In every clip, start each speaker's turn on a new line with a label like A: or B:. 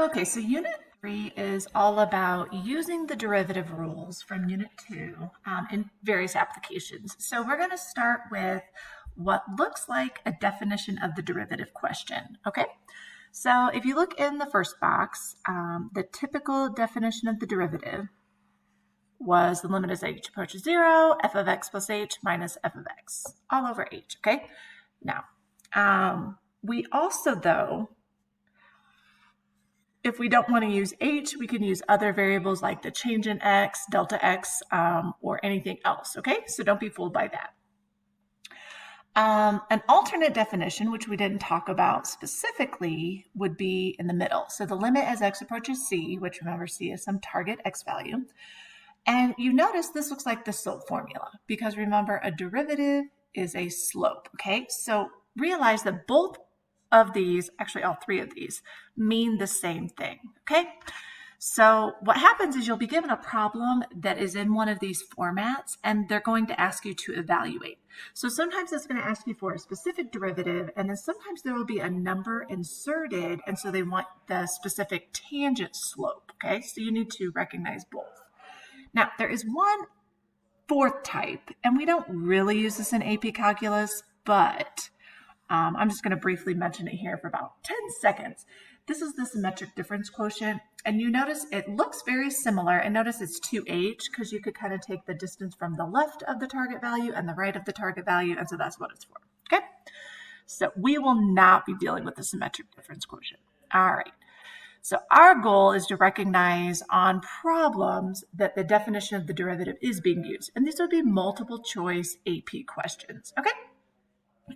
A: Okay, so Unit 3 is all about using the derivative rules from Unit 2 in various applications. So we're going to start with what looks like a definition of the derivative question, okay? So if you look in the first box, the typical definition of the derivative was the limit as h approaches 0, f of x plus h minus f of x, all over h, okay? Now, we also, though, if we don't want to use h, we can use other variables like the change in x, delta x, or anything else, okay? So don't be fooled by that. An alternate definition, which we didn't talk about specifically, would be in the middle. So the limit as x approaches c, which remember c is some target x value. And you notice this looks like the slope formula because remember a derivative is a slope, okay? So realize that both of these, actually all three of these, mean the same thing, okay? So what happens is you'll be given a problem that is in one of these formats and they're going to ask you to evaluate. So sometimes it's going to ask you for a specific derivative and then sometimes there will be a number inserted and so they want the specific tangent slope, okay? So you need to recognize both. Now there is one fourth type and we don't really use this in AP Calculus, but I'm just going to briefly mention it here for about 10 seconds. This is the symmetric difference quotient, and you notice it looks very similar, and notice it's 2h because you could kind of take the distance from the left of the target value and the right of the target value, and so that's what it's for, okay? So we will not be dealing with the symmetric difference quotient. All right. So our goal is to recognize on problems that the definition of the derivative is being used, and these would be multiple choice AP questions, okay?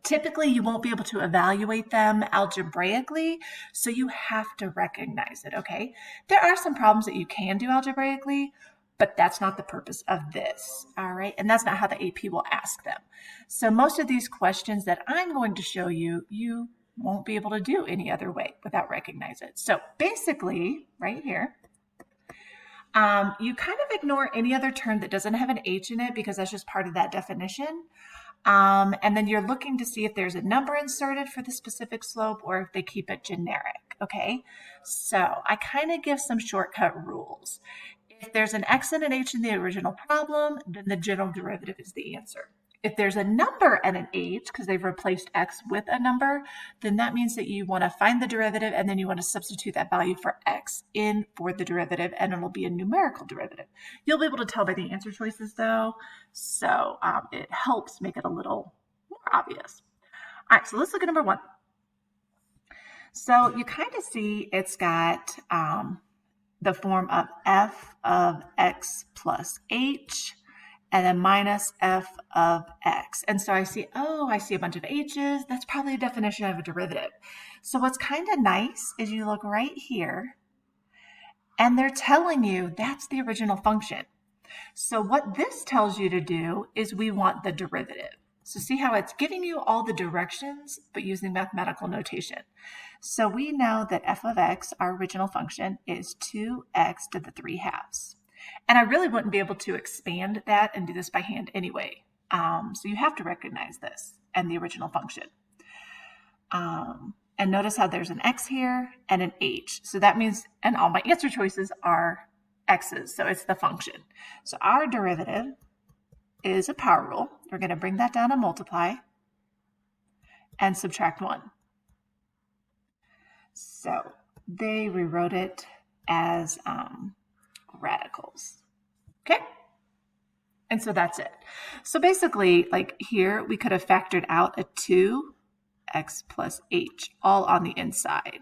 A: Typically, you won't be able to evaluate them algebraically, so you have to recognize it, okay? There are some problems that you can do algebraically, but that's not the purpose of this, all right? And that's not how the AP will ask them. So most of these questions that I'm going to show you, you won't be able to do any other way without recognizing it. So basically, right here, you kind of ignore any other term that doesn't have an h in it because that's just part of that definition. And then you're looking to see if there's a number inserted for the specific slope or if they keep it generic, okay? So I kind of give some shortcut rules. If there's an x and an h in the original problem, then the general derivative is the answer. If there's a number and an h, because they've replaced x with a number, then that means that you want to find the derivative and then you want to substitute that value for x in for the derivative and it'll be a numerical derivative. You'll be able to tell by the answer choices though, so it helps make it a little more obvious. All right, so let's look at number 1. So you kind of see it's got the form of f of x plus h and then minus f of x. And so I see a bunch of h's. That's probably a definition of a derivative. So what's kind of nice is you look right here and they're telling you that's the original function. So what this tells you to do is we want the derivative. So see how it's giving you all the directions, but using mathematical notation. So we know that f of x, our original function, is 2x to the 3/2. And I really wouldn't be able to expand that and do this by hand anyway. So you have to recognize this and the original function. And notice how there's an x here and an h. So that means, and all my answer choices are x's, so it's the function. So our derivative is a power rule. We're going to bring that down and multiply and subtract 1. So they rewrote it as radicals, okay? And so that's it. So basically, like here, we could have factored out a 2x plus h all on the inside.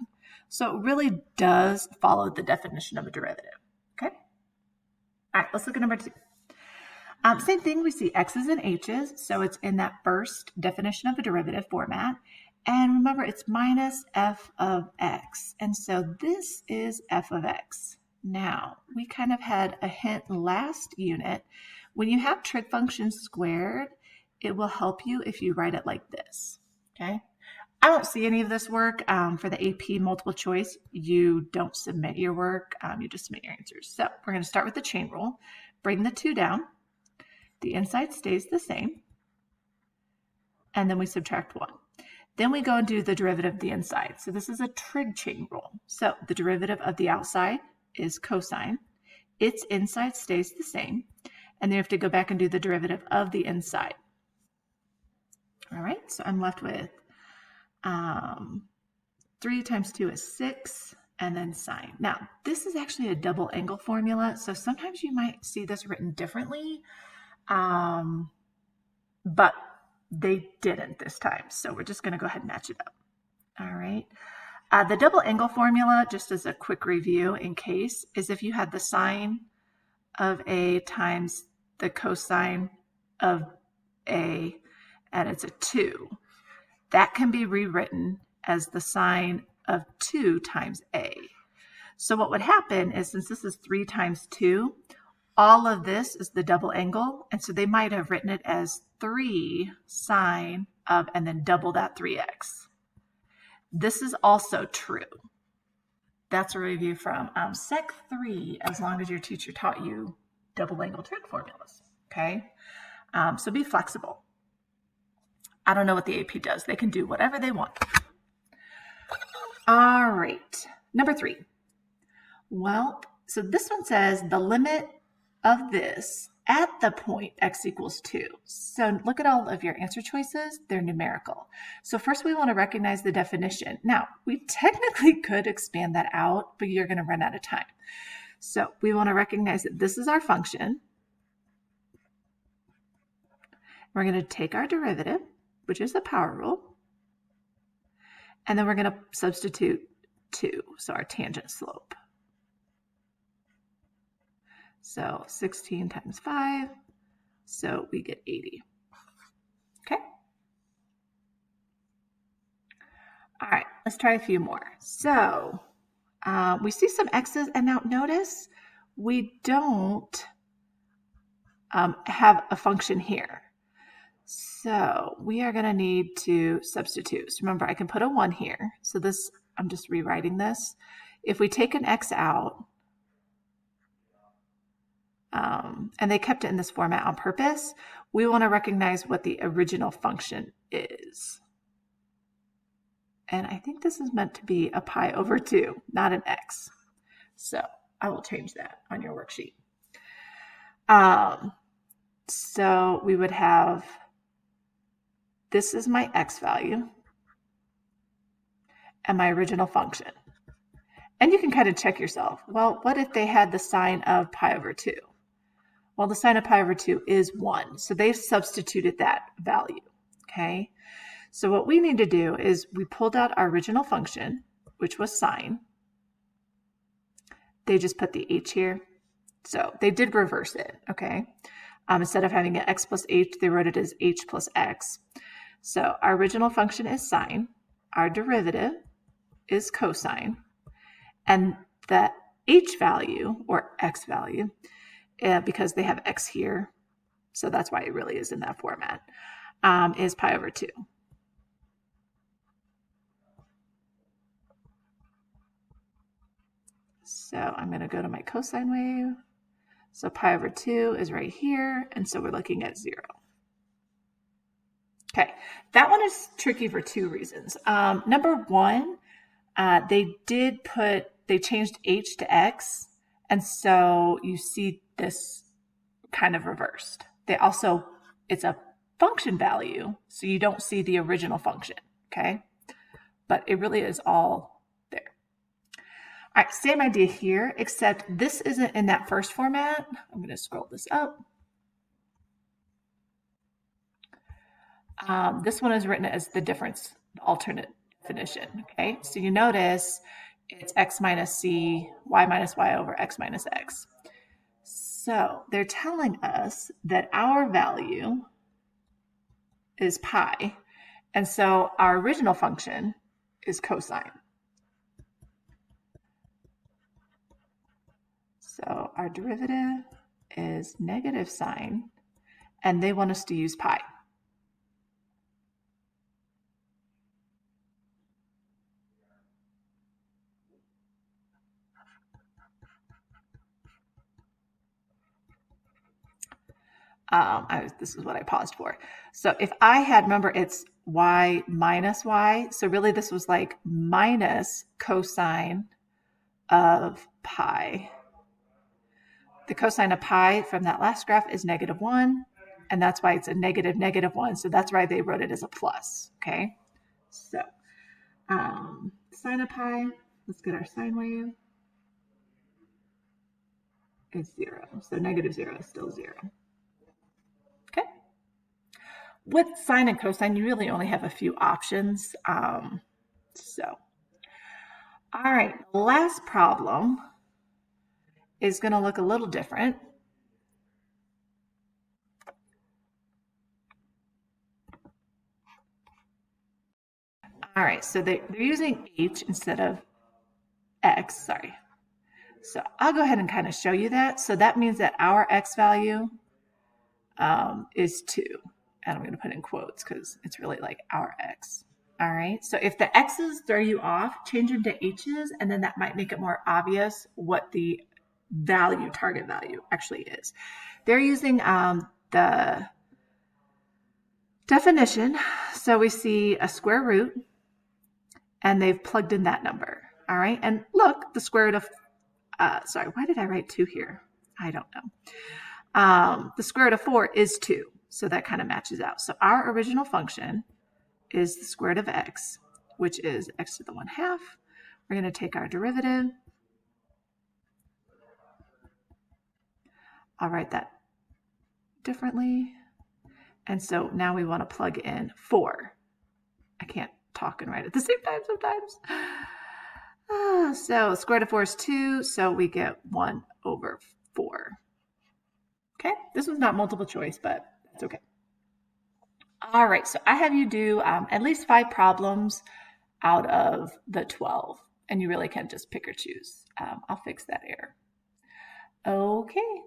A: So it really does follow the definition of a derivative, okay? All right, let's look at number 2. Same thing, we see x's and h's, so it's in that first definition of a derivative format. And remember, it's minus f of x. And so this is f of x. Now, we kind of had a hint last unit. When you have trig functions squared, it will help you if you write it like this, okay? I don't see any of this work for the AP multiple choice. You don't submit your work, you just submit your answers. So we're going to start with the chain rule. Bring the 2 down. The inside stays the same. And then we subtract 1. Then we go and do the derivative of the inside. So this is a trig chain rule. So the derivative of the outside is cosine. Its inside stays the same. And then you have to go back and do the derivative of the inside. All right, so I'm left with 3 times 2 is 6, and then sine. Now, this is actually a double angle formula, so sometimes you might see this written differently, but they didn't this time, so we're just going to go ahead and match it up. All right. The double angle formula, just as a quick review in case, is if you had the sine of A times the cosine of A, and it's a 2, that can be rewritten as the sine of 2 times A. So what would happen is, since this is 3 times 2, all of this is the double angle, and so they might have written it as 3 sine of, and then double that 3x. This is also true. That's a review from Sec 3, as long as your teacher taught you double angle trig formulas, okay? So be flexible. I don't know what the AP does. They can do whatever they want. All right, number 3. Well, so this one says the limit of this at the point x equals 2. So look at all of your answer choices. They're numerical. So first we want to recognize the definition. Now, we technically could expand that out, but you're going to run out of time. So we want to recognize that this is our function. We're going to take our derivative, which is the power rule, and then we're going to substitute 2, so our tangent slope. So 16 times 5, so we get 80. Okay? All right, let's try a few more. So we see some x's, and now notice we don't have a function here. So we are going to need to substitute. So remember, I can put a 1 here. So this, I'm just rewriting this. If we take an x out, and they kept it in this format on purpose, we want to recognize what the original function is. And I think this is meant to be a pi over 2, not an x. So I will change that on your worksheet. So we would have, this is my x value and my original function. And you can kind of check yourself. Well, what if they had the sine of pi over 2? Well, the sine of pi over 2 is 1. So they've substituted that value, okay? So what we need to do is we pulled out our original function, which was sine. They just put the h here. So they did reverse it, okay? Instead of having an x plus h, they wrote it as h plus x. So our original function is sine. Our derivative is cosine. And the h value, or x value, because they have x here, so that's why it really is in that format, is pi over 2. So I'm going to go to my cosine wave. So pi over 2 is right here, and so we're looking at 0. Okay, that one is tricky for 2 reasons. Number 1, they changed h to x, and so you see this kind of reversed. It's a function value, so you don't see the original function, okay? But it really is all there. All right, same idea here, except this isn't in that first format. I'm going to scroll this up. This one is written as the difference, the alternate definition, okay? So you notice it's x minus c, y minus y over x minus x. So they're telling us that our value is pi, and so our original function is cosine. So our derivative is negative sine, and they want us to use pi. This is what I paused for. So if I had, remember it's y minus y. So really this was like minus cosine of pi. The cosine of pi from that last graph is -1, and that's why it's a -1. So that's why they wrote it as a plus, okay? So sine of pi, let's get our sine wave, is 0. So -0 is still 0. Okay. With sine and cosine, you really only have a few options. All right, the last problem is going to look a little different. All right, so they're using h instead of x, sorry. So I'll go ahead and kind of show you that. So that means that our x value is 2. And I'm going to put in quotes because it's really like our x. All right, so if the x's throw you off, change them to h's, and then that might make it more obvious what the value, target value, actually is. They're using the definition. So we see a square root, and they've plugged in that number. All right, and look, the square root of, sorry, why did I write 2 here? I don't know. The square root of 4 is 2, so that kind of matches out. So our original function is the square root of x, which is x to the 1/2. We're going to take our derivative. I'll write that differently. And so now we want to plug in 4. I can't talk and write at the same time sometimes. So square root of 4 is 2, so we get 1/4. Okay, this was not multiple choice, but that's okay. All right, so I have you do at least 5 problems out of the 12, and you really can just pick or choose. I'll fix that error. Okay.